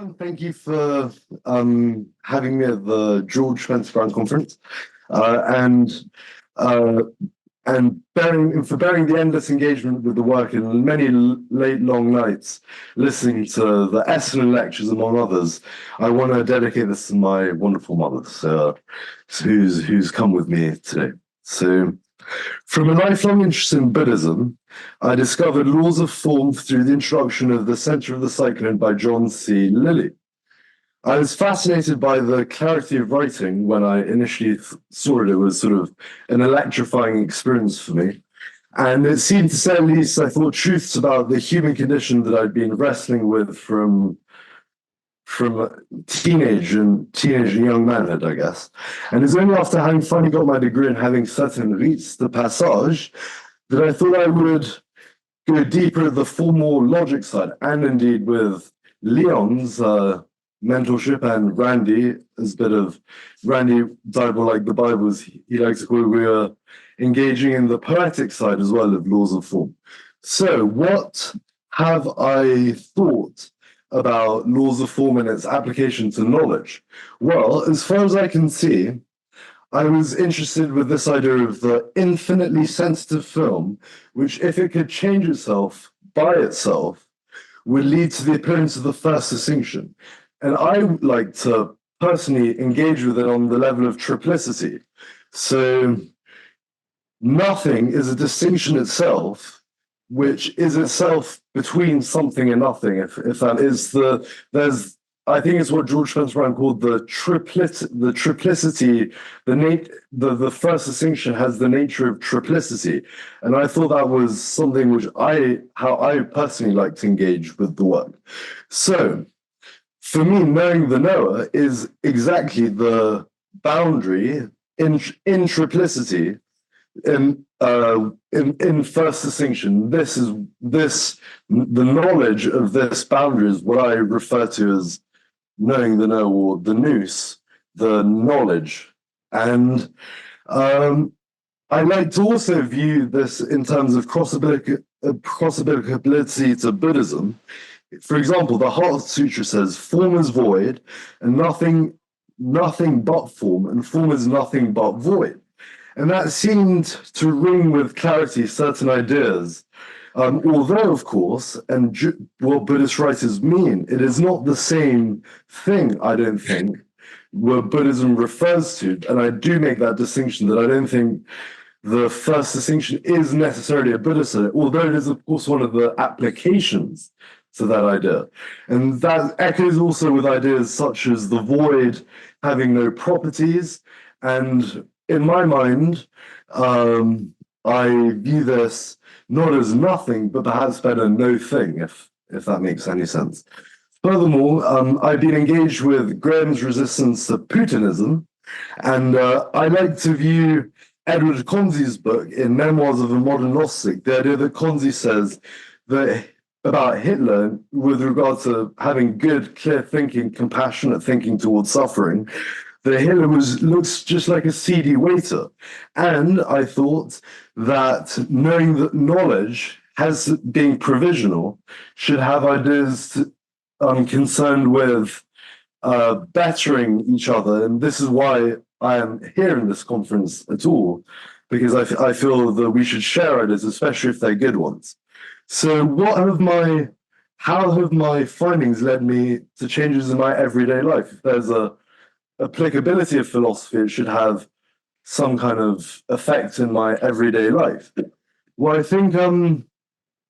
everyone. Thank you for having me at the George Spencer Brown conference, and uh, for bearing the endless engagement with the work and many late long nights listening to the Essendon lectures, among others. I want to dedicate this to my wonderful mother, who's come with me today. So, from a lifelong interest in Buddhism, I discovered laws of form through the introduction of The Center of the Cyclone by John C. Lilly. I was fascinated by the clarity of writing when I initially saw it. It was sort of an electrifying experience for me. And it seemed to say, at least, I thought, truths about the human condition that I'd been wrestling with from teenage and young manhood, I guess. And it's only after having finally got my degree and having certain rites de passage that I thought I would go deeper at the formal logic side, and indeed with Leon's mentorship and Randy, as a bit of Randy Bible, like the Bibles, he likes to call it, we are engaging in the poetic side as well of laws of form. So what have I thought about laws of form and its application to knowledge? Well, as far as I can see, I was interested with this idea of the infinitely sensitive film, which, if it could change itself by itself, would lead to the appearance of the first distinction. And I like to personally engage with it on the level of triplicity. So nothing is a distinction itself, which is itself between something and nothing. If that is I think it's what George Spencer Brown called the triplicity. The first distinction has the nature of triplicity, and I thought that was something which how I personally like to engage with the work. So, for me, knowing the knower is exactly the boundary in triplicity. In first distinction, the knowledge of this boundary is what I refer to as knowing the know, or the nous, the knowledge. And I like to also view this in terms of cross-applicability to Buddhism. For example, the Heart Sutra says, form is void, and nothing but form, and form is nothing but void. And that seemed to ring with clarity certain ideas. Although, of course, and what Buddhist writers mean, it is not the same thing, I don't think, what Buddhism refers to. And I do make that distinction, that I don't think the first distinction is necessarily a Buddhist, although it is, of course, one of the applications to that idea. And that echoes also with ideas such as the void having no properties. And in my mind, I view this not as nothing, but perhaps better no thing, if that makes any sense. Furthermore, I've been engaged with Graham's resistance to Putinism, and I like to view Edward Conzi's book in Memoirs of a Modern Gnostic, the idea that Conzi says that about Hitler, with regard to having good, clear thinking, compassionate thinking towards suffering, that Hitler looks just like a seedy waiter. And I thought that knowing that knowledge, has being provisional, should have ideas concerned with bettering each other. And this is why I am here in this conference at all, because I feel that we should share ideas, especially if they're good ones. So how have my findings led me to changes in my everyday life? If there's a applicability of philosophy, it should have some kind of effect in my everyday life. Well, I think in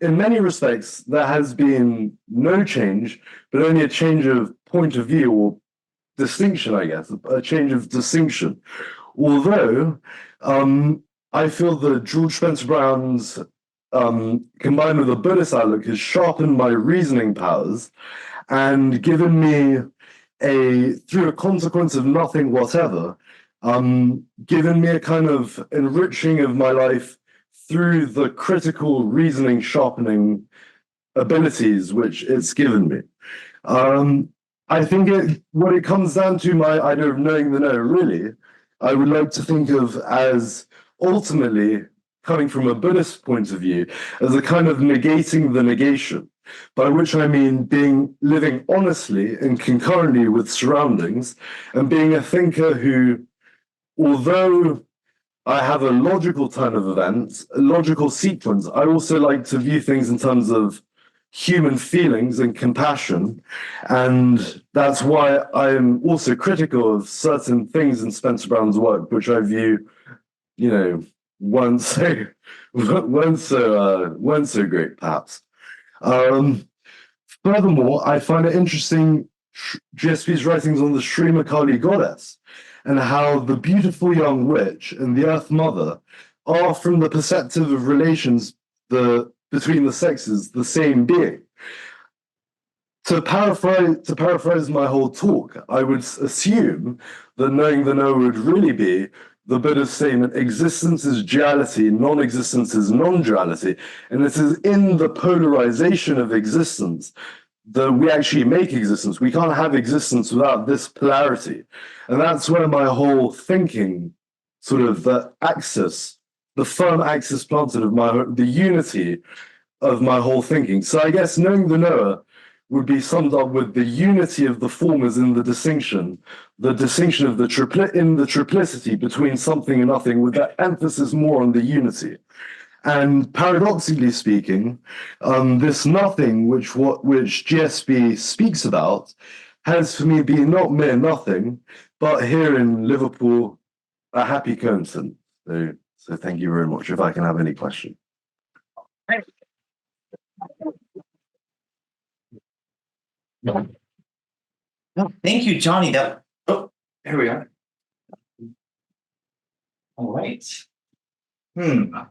many respects there has been no change, but only a change of point of view, or distinction, I guess, a change of distinction. Although I feel that George Spencer Brown's combined with a Buddhist outlook has sharpened my reasoning powers and given me through a consequence of nothing whatever, given me a kind of enriching of my life through the critical reasoning sharpening abilities which it's given me. I think what it comes down to, my idea of knowing the know, really, I would like to think of as ultimately coming from a Buddhist point of view, as a kind of negating the negation, by which I mean living honestly and concurrently with surroundings, and being a thinker who, although I have a logical turn of events, a logical sequence, I also like to view things in terms of human feelings and compassion. And that's why I'm also critical of certain things in Spencer Brown's work, which I view, weren't so great, perhaps. Furthermore, I find it interesting GSP's writings on the Srimakali goddess, and how the beautiful young witch and the Earth Mother are, from the perspective of relations between the sexes, the same being. To paraphrase my whole talk, I would assume that knowing the Noer would really be the Buddha's statement: existence is duality, non-existence is non-duality, and it is in the polarization of existence that we actually make existence. We can't have existence without this polarity. And that's where my whole thinking, sort of the firm axis planted of the unity of my whole thinking. So I guess knowing the Noer would be summed up with the unity of the formers in the distinction of the triplicity between something and nothing, with that emphasis more on the unity. And paradoxically speaking, this nothing which GSB speaks about has for me been not mere nothing, but here in Liverpool, a happy coincidence. So thank you very much. If I can have any questions. No, thank you, Johnny. There we are. All right. You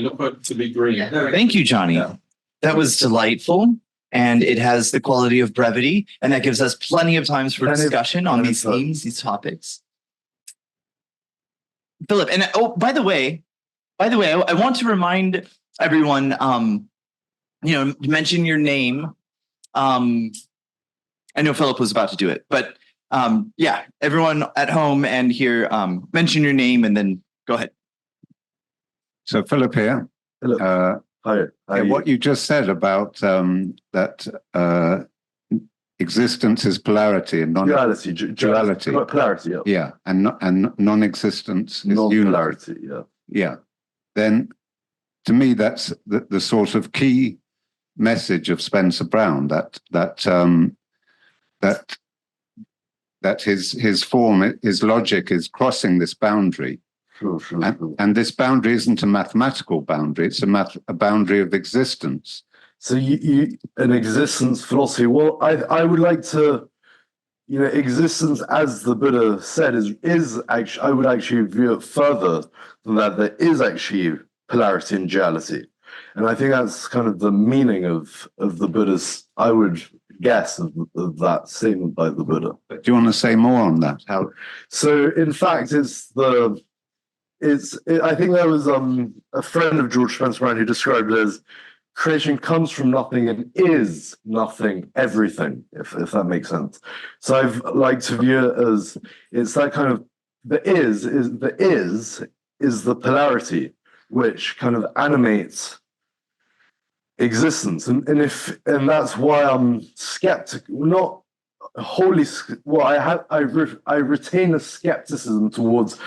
look to be green. Thank you, Johnny. Yeah. That was delightful, and it has the quality of brevity, and that gives us plenty of times for discussion on these themes, these topics. Philip, and by the way, I want to remind everyone, mention your name. I know Philip was about to do it, but everyone at home and here, mention your name and then go ahead. So Philip here. Hello. Hi. What you just said about that existence is polarity and Duality. Polarity. Yeah, and non-existence is non-polarity. Yeah. Then, to me, that's the sort of key message of Spencer Brown, that his form, his logic is crossing this boundary. Sure. And this boundary isn't a mathematical boundary; it's a boundary of existence. So an existence philosophy. Well, I would like to, existence, as the Buddha said, is actually, I would actually view it further than that. There is actually polarity and duality, and I think that's kind of the meaning of the Buddha's, I would guess, of that statement by the Buddha. But do you want to say more on that? How? So, in fact, I think there was a friend of George Spencer Brown who described it as creation comes from nothing and is nothing, everything, if that makes sense. So I've liked to view it as it's that kind of the is the polarity which kind of animates existence, and that's why I'm skeptical, not wholly. Well, I retain a skepticism towards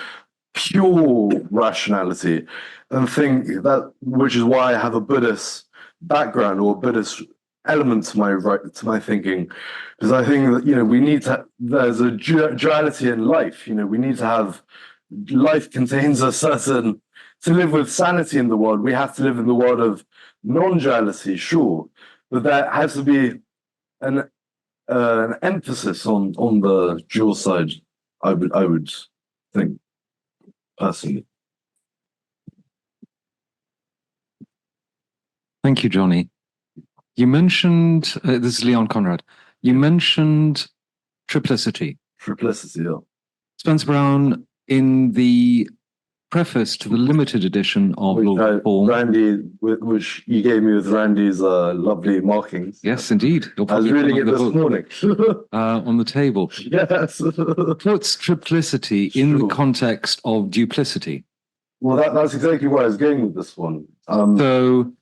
pure rationality, and think that, which is why I have a Buddhist background or Buddhist element to my thinking, because I think that we need to. There's a duality in life. We need to have life contains a certain. To live with sanity in the world, we have to live in the world of non-duality, sure, but there has to be an emphasis on the dual side. I would think. Personally. Thank you, Johnny. You mentioned, this is Leon Conrad, you mentioned triplicity. Triplicity, yeah. Spencer Brown, in the preface to the limited edition of LoF24, Randy, which you gave me with Randy's lovely markings. Yes, indeed. I was reading it this morning. On the table. Yes. Puts triplicity in the context of duplicity. Well, that's exactly where I was going with this one. So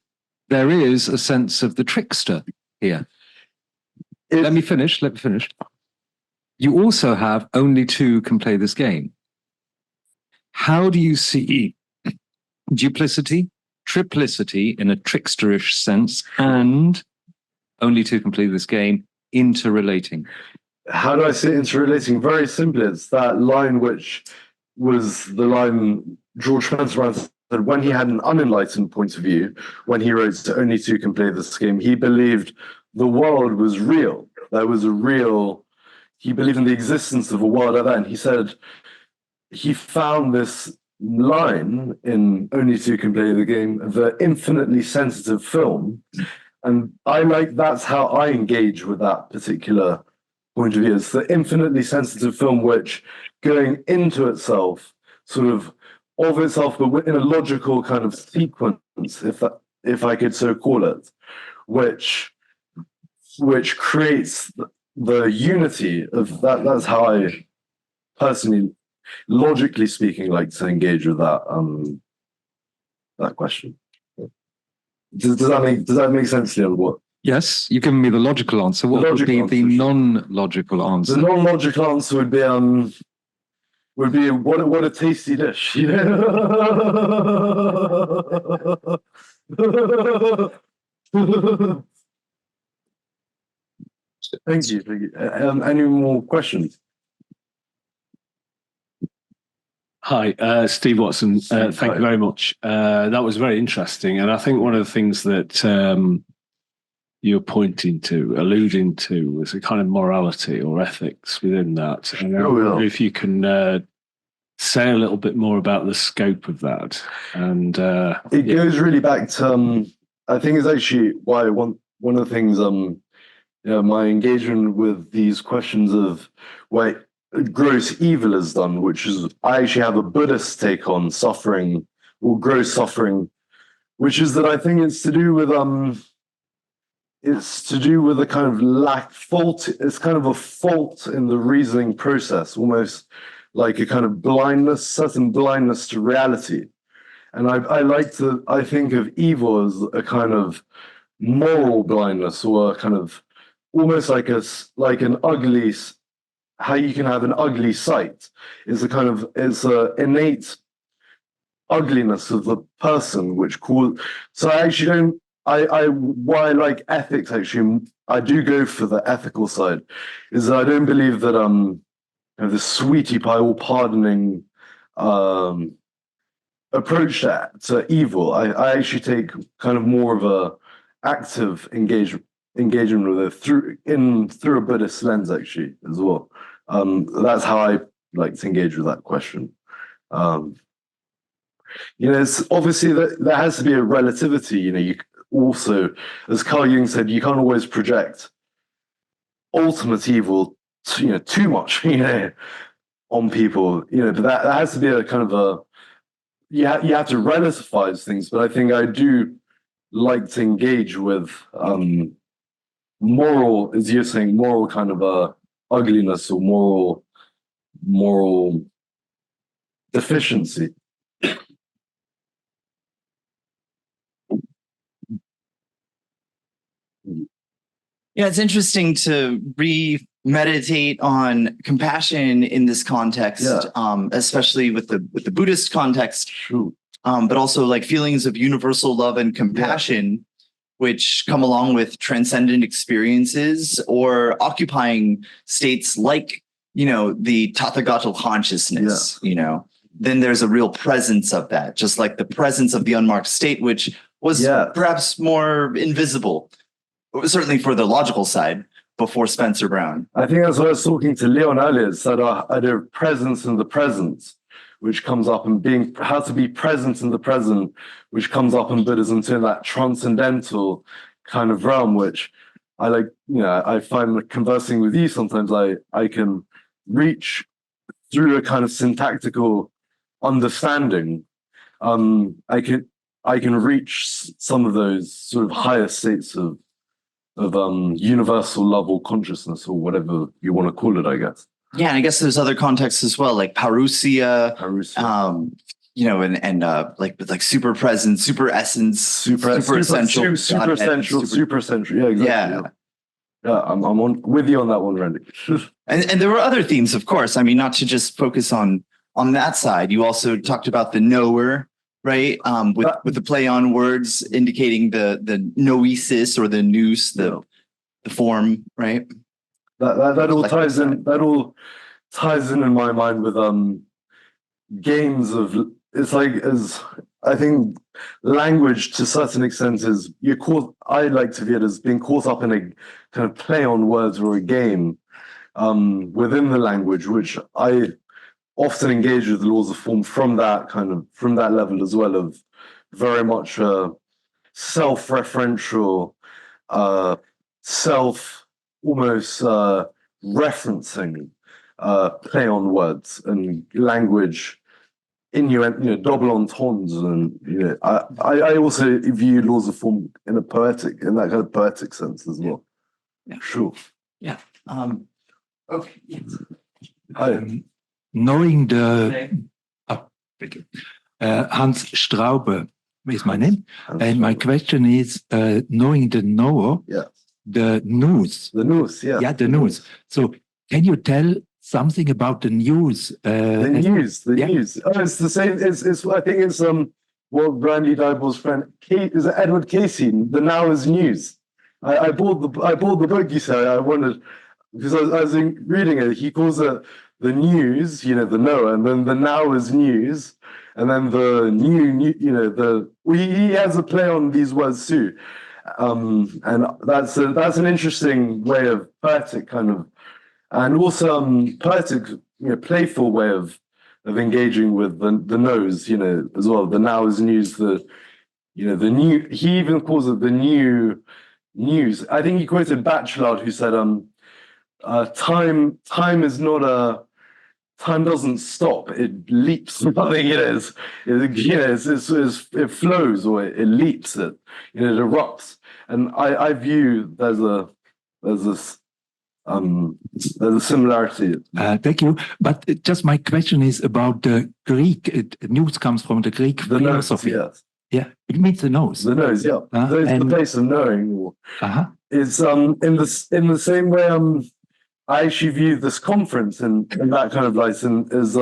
there is a sense of the trickster here. Let me finish. You also have only two can play this game. How do you see duplicity, triplicity in a tricksterish sense, and only two can play this game interrelating? How do I see it interrelating? Very simply, it's that line which was the line George Spencer said when he had an unenlightened point of view, when he wrote only two can play this game, he believed the world was real. There was he believed in the existence of a world like that. And he said he found this line in Only Two Can Play the Game, the infinitely sensitive film. And that's how I engage with that particular point of view. It's the infinitely sensitive film, which going into itself, sort of itself, but in a logical kind of sequence, if I could so call it, which creates the unity of that. That's how I personally, logically speaking, like to engage with that question. Does that make sense, Leon? What? Yes, you've given me the logical answer. What would be the non-logical answer? The non-logical answer would be what a tasty dish. You know? Thank you. Any more questions? Hi, Steve Watson. Thank hi. you very much. That was very interesting. And I think one of the things that you're alluding to, was a kind of morality or ethics within that. And I wonder if you can say a little bit more about the scope of that. And it goes really back to, I think it's actually why one of the things, my engagement with these questions of what gross evil is done, which is, I actually have a Buddhist take on suffering or gross suffering, which is that I think it's to do with a kind of fault. It's kind of a fault in the reasoning process, almost like a kind of certain blindness to reality. And I think of evil as a kind of moral blindness, or a kind of almost like an ugly, how you can have an ugly sight is it's an innate ugliness of the person, so I actually don't, why I like ethics, actually, I do go for the ethical side, is that I don't believe that the sweetie pie or pardoning approach to evil. I actually take kind of more of a active engagement with it through a Buddhist lens, actually, as well. That's how I like to engage with that question. It's obviously that there has to be a relativity. You also, as Carl Jung said, you can't always project ultimate evil, too much, on people. But that has to be a kind of you have to relativize things. But I think I do like to engage with moral, as you're saying, moral kind of ugliness or moral deficiency. Yeah, it's interesting to meditate on compassion in this context, especially with the Buddhist context. True. But also like feelings of universal love and compassion, which come along with transcendent experiences or occupying states like, the Tathagata consciousness, then there's a real presence of that, just like the presence of the unmarked state, which was perhaps more invisible, certainly for the logical side, before Spencer Brown. I think that's what I was talking to Leon earlier, said a presence in the present, which comes up, and how to be present in the present, which comes up in Buddhism too, in that transcendental kind of realm, which I like, I find conversing with you sometimes I can reach through a kind of syntactical understanding. I can reach some of those sort of higher states of universal love or consciousness, or whatever you want to call it, I guess. Yeah, and I guess there's other contexts as well, like parousia. and like with like super presence, super essence, super essential, super essential, super essential. Yeah, exactly. Yeah, I'm on with you on that one, Randy. and there were other themes, of course. I mean, not to just focus on that side. You also talked about the Noer, right? With the play on words indicating the noesis or the nous, the form, right? That all ties in. That all ties in my mind with games of. It's like as I think language to a certain extent is you're caught. I like to view it as being caught up in a kind of play on words or a game within the language, which I often engage with the laws of form from that level as well of very much self-referential, almost referencing play on words and language. Double entendres, and I also view laws of form in that kind of poetic sense as well. Yeah. Sure. Yeah. Okay. Knowing thank you. Hans Strover is my name, and my question is knowing the knower, the nous. The nous, yeah. Yeah, the nous. So, can you tell something about the news? The news. Oh, it's the same. It's. I think it's what Randy Dyble's friend is it Edward Casey. The Now is News. I bought the book. You say I wanted because I was reading it. He calls it the news. The Noah, and then the Now is News, and then the he has a play on these words too, and that's an interesting way of poetic kind of. And also poetic, playful way of engaging with the nose, as well. The Now is News, the new. He even calls it the new news. I think he quoted Bachelard, who said, "Time is not a time doesn't stop; it leaps." I think it is. It flows or it leaps. It erupts. And I view there's a similarity. Thank you. But just my question is about the Greek. News comes from the Greek philosophy. Yes. Yeah, it means the nose. The nose, yeah. It's the place of knowing. It's in the same way. I actually view this conference in that kind of light. And as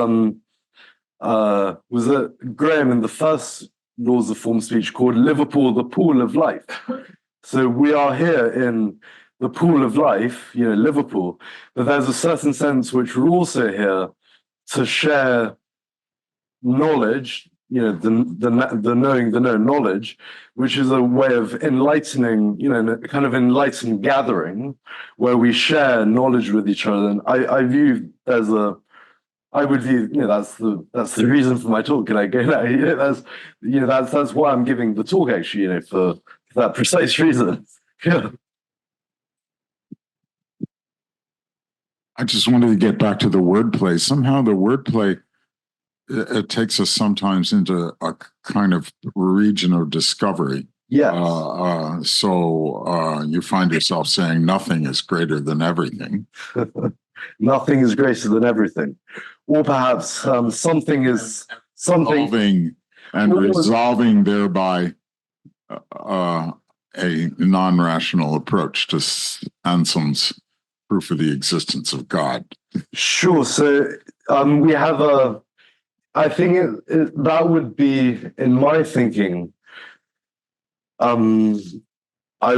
was it Graham in the first Laws of Form speech called Liverpool, the pool of life. So we are here in the pool of life, Liverpool, but there's a certain sense which we're also here to share knowledge, the knowing, the known knowledge, which is a way of enlightening, kind of enlightened gathering where we share knowledge with each other. And I view I would view, that's the reason for my talk. That's why I'm giving the talk actually, for that precise reason. Yeah. I just wanted to get back to the wordplay. Somehow the wordplay, it takes us sometimes into a kind of region of discovery. Yeah. So you find yourself saying nothing is greater than everything. Nothing is greater than everything. Or perhaps something is something. Resolving thereby a non-rational approach to Anselm's proof of the existence of God. Sure. So we have I think that would be, in my thinking, I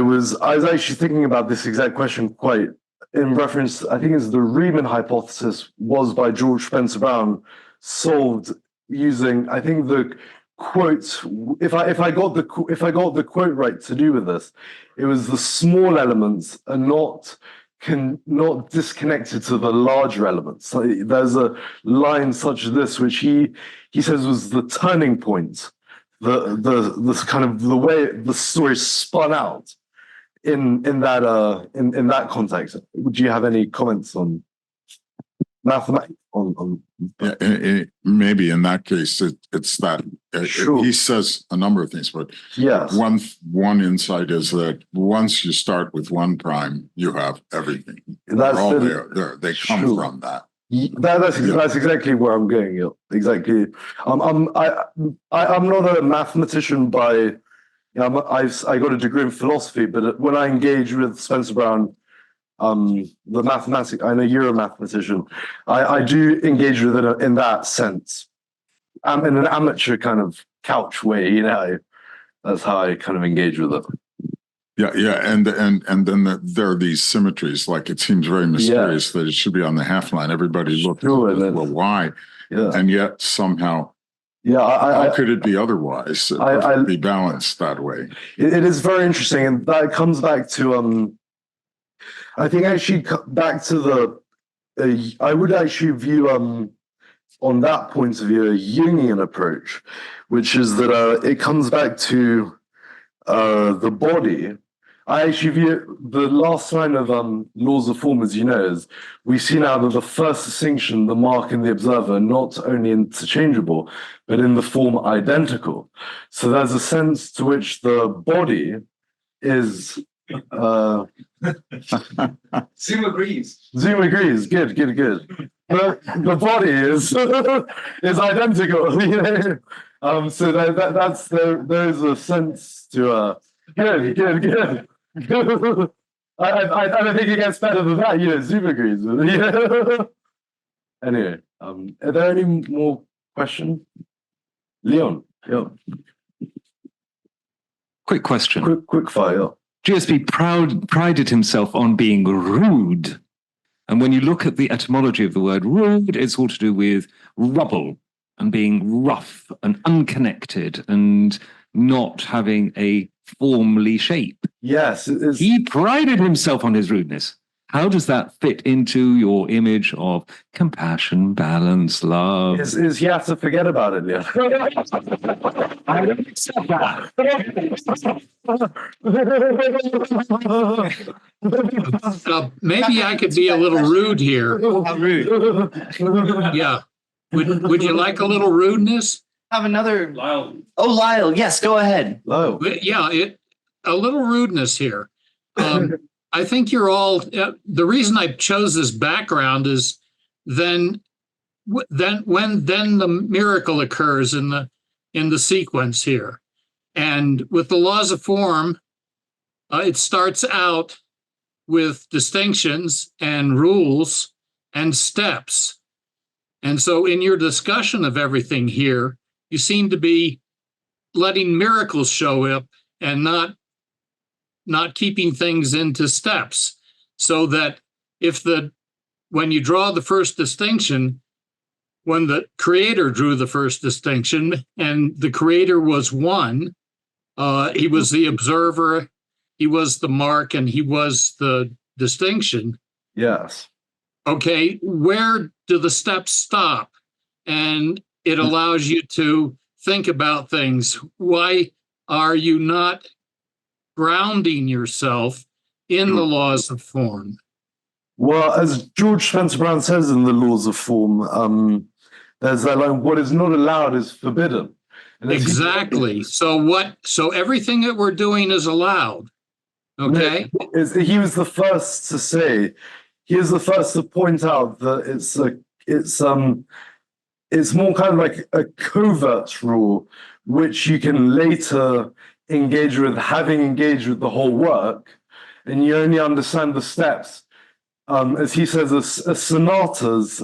was actually thinking about this exact question quite in reference, I think it's the Riemann hypothesis was by George Spencer Brown, solved using, I think the quote, if I got the quote right to do with this, it was the small elements are not disconnected to the larger elements. So there's a line such as this, which he says was the turning point, the kind of the way the story spun out in that context. Would you have any comments on mathematics? Maybe in that case, it's that sure. He says a number of things, but yes, one insight is that once you start with one prime, you have everything. That's all there. They come sure. from that. That's exactly where I'm going. Yeah, exactly. I'm not a mathematician by. I got a degree in philosophy, but when I engage with Spencer Brown, the mathematics, I know you're a mathematician. I do engage with it in that sense. In an amateur kind of couch way, that's how I kind of engage with it. Yeah, and then there are these symmetries. Like it seems very mysterious that it should be on the half line. Everybody looked, well, why? Yeah. And yet somehow, how could it be otherwise? It could be balanced that way. It is very interesting, and that comes back to I think actually back to I would actually view on that point of view a Jungian approach, which is that it comes back to the body. I actually view the last line of Laws of Form, as you know, is we see now that the first distinction, the mark and the observer, are not only interchangeable, but in the form identical. So there's a sense to which the body is. Zoom agrees. Zoom agrees. Good. The body is identical. So there's a sense to good. I don't think it gets better than that. Zoom agrees. Anyway, are there any more questions? Leon. Yeah. Quick question. Quick fire. GSP prided himself on being rude. And when you look at the etymology of the word rude, it's all to do with rubble and being rough and unconnected and not having a formally shape. Yes. He prided himself on his rudeness. How does that fit into your image of compassion, balance, love? Is he has to forget about it, yeah. I don't accept that. Maybe I could be a little rude here. How rude. Yeah. Would you like a little rudeness? Have another. Lyle. Oh, Lyle. Yes, go ahead. Lyle. Yeah, a little rudeness here. I think you're all. The reason I chose this background is then when the miracle occurs in the sequence here, and with the laws of form, it starts out with distinctions and rules and steps, and so in your discussion of everything here, you seem to be letting miracles show up and not keeping things into steps, so that when you draw the first distinction, when the creator drew the first distinction and the creator was one, he was the observer, he was the mark, and he was the distinction. Yes. Okay, where do the steps stop? And it allows you to think about things. Why are you not grounding yourself in the laws of form? Well, as George Spencer Brown says in the Laws of Form, there's that line, what is not allowed is forbidden. Exactly. So everything that we're doing is allowed. Okay. He was the first to say, he was the first to point out that it's more kind of like a covert rule, which you can later engage with, having engaged with the whole work, and you only understand the steps. As he says, a sonata's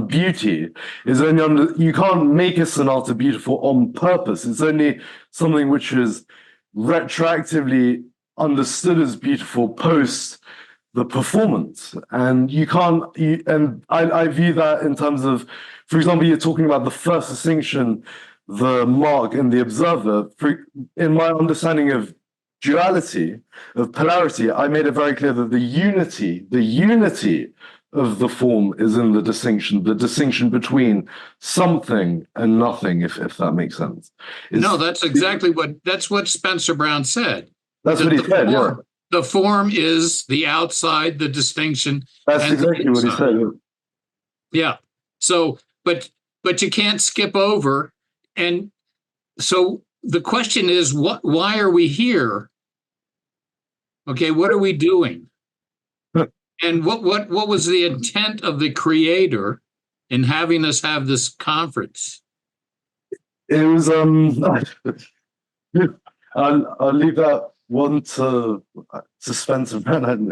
beauty is only you can't make a sonata beautiful on purpose. It's only something which is retroactively understood as beautiful post the performance. And I view that in terms of, for example, you're talking about the first distinction, the mark and the observer. In my understanding of duality, of polarity, I made it very clear that the unity of the form is in the distinction between something and nothing, if that makes sense. No, that's exactly what Spencer Brown said. That's what he said, yeah. The form is the outside, the distinction. That's exactly what he said. Yeah. So, but you can't skip over. And so the question is, why are we here? Okay, what are we doing? And what was the intent of the creator in having us have this conference? It was I'll leave that one to suspense of I don't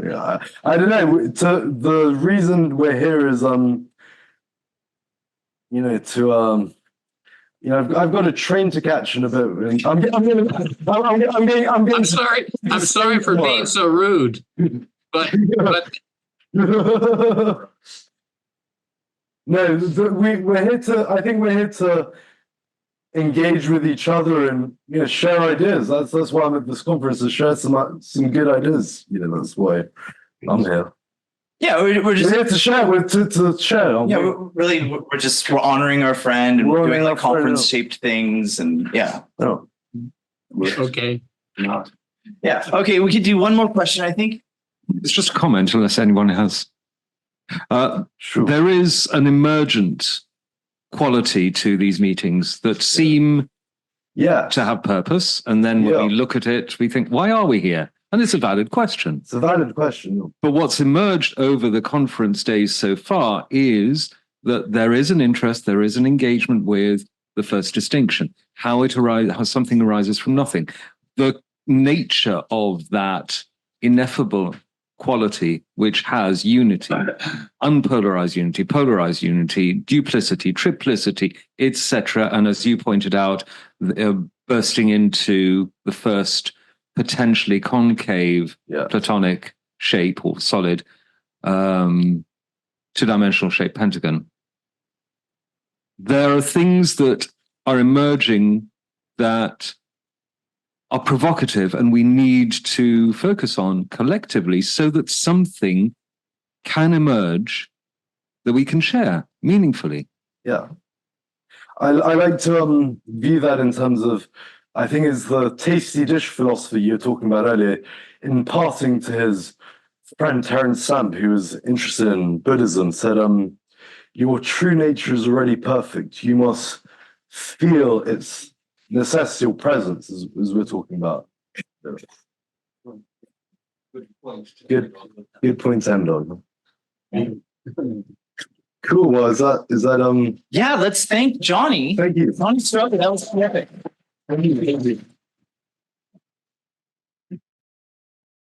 know. The reason we're here is I've got a train to catch in a bit. I'm sorry. I'm sorry for being so rude, but No, we're here to. I think we're here to engage with each other and share ideas. That's why I'm at this conference, to share some good ideas. That's why I'm here. Yeah, we're just here to share. To share. Yeah, we're honoring our friend, and we're doing like conference shaped things, and yeah. Oh. Okay. Yeah. Okay, we could do one more question, I think. It's just a comment, unless anyone has. Sure. There is an emergent quality to these meetings that seem to have purpose. And then when we look at it, we think, why are we here? And it's a valid question. It's a valid question. But what's emerged over the conference days so far is that there is an interest, there is an engagement with the first distinction, how something arises from nothing. The nature of that ineffable quality, which has unity, unpolarized unity, polarized unity, duplicity, triplicity, etc. And as you pointed out, bursting into the first potentially concave Platonic shape or solid two-dimensional shape pentagon. There are things that are emerging that are provocative and we need to focus on collectively so that something can emerge that we can share meaningfully. Yeah. I like to view that in terms of, I think it's the tasty dish philosophy you were talking about earlier, imparting to his friend Terence Stamp, who was interested in Buddhism, said, your true nature is already perfect. You must feel its necessity or presence, as we're talking about. Good point, Endon. Cool. Well, is that Yeah, let's thank Johnny. Thank you. Johnny Strover, that was terrific. Thank you.